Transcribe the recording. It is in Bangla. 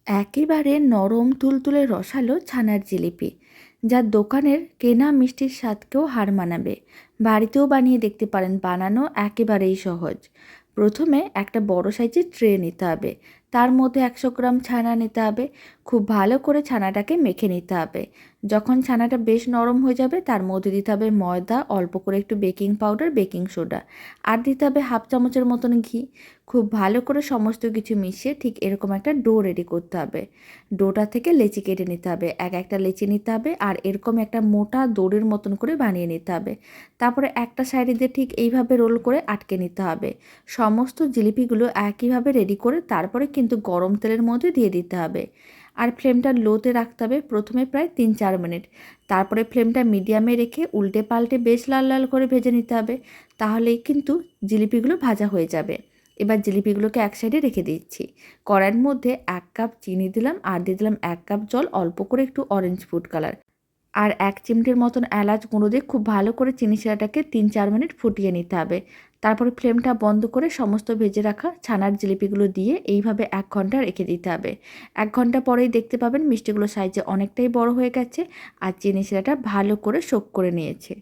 একেবারে নরম তুলতুলে রসালো ছানার জিলিপি, যা দোকানের কেনা মিষ্টির স্বাদকেও হার মানাবে। বাড়িতেও বানিয়ে দেখতে পারেন, বানানো একেবারেই সহজ। প্রথমে একটা বড় সাইজের ট্রে নিতে হবে, তার মধ্যে 100 গ্রাম ছানা নিতে হবে। খুব ভালো করে ছানাটাকে মেখে নিতে হবে। যখন ছানাটা বেশ নরম হয়ে যাবে, তার মধ্যে দিতে হবে ময়দা, অল্প করে একটু বেকিং পাউডার, বেকিং সোডা, আর দিতে হবে হাফ চামচের মতন ঘি। খুব ভালো করে সমস্ত কিছু মিশিয়ে ঠিক এরকম একটা ডো রেডি করতে হবে। ডোটা থেকে লেচি কেটে নিতে হবে, এক একটা লেচি নিতে হবে, আর এরকম একটা মোটা দড়ির মতন করে বানিয়ে নিতে হবে। তারপরে একটা সাইডে দিয়ে ঠিক এইভাবে রোল করে আটকে নিতে হবে। সমস্ত জিলিপিগুলো একইভাবে রেডি করে তারপরে কিন্তু গরম তেলের মধ্যে দিয়ে দিতে হবে। আর ফ্লেমটা লোতে রাখতে হবে প্রথমে প্রায় 3-4 মিনিট। তারপরে ফ্লেমটা মিডিয়ামে রেখে উল্টে পাল্টে বেশ লাল লাল করে ভেজে নিতে হবে। তাহলেই কিন্তু জিলিপিগুলো ভাজা হয়ে যাবে। এবার জিলিপিগুলোকে এক সাইডে রেখে দিচ্ছি। কড়াইয়ের মধ্যে 1 কাপ চিনি দিলাম, আর দিয়ে দিলাম 1 কাপ জল, অল্প করে একটু অরেঞ্জ ফুড কালার, আর 1 চিমটির মতন এলাচ গুঁড়ো দিয়ে খুব ভালো করে চিনি শিরাটাকে 3-4 মিনিট ফুটিয়ে নিতে হবে। তারপরে ফ্লেমটা বন্ধ করে সমস্ত ভেজে রাখা ছানার জিলিপিগুলো দিয়ে এইভাবে 1 ঘন্টা রেখে দিতে হবে। 1 ঘন্টা পরেই দেখতে পাবেন মিষ্টিগুলো সাইজে অনেকটাই বড় হয়ে গেছে, আর চিনি শিরাটা ভালো করে সোক করে নিয়েছে।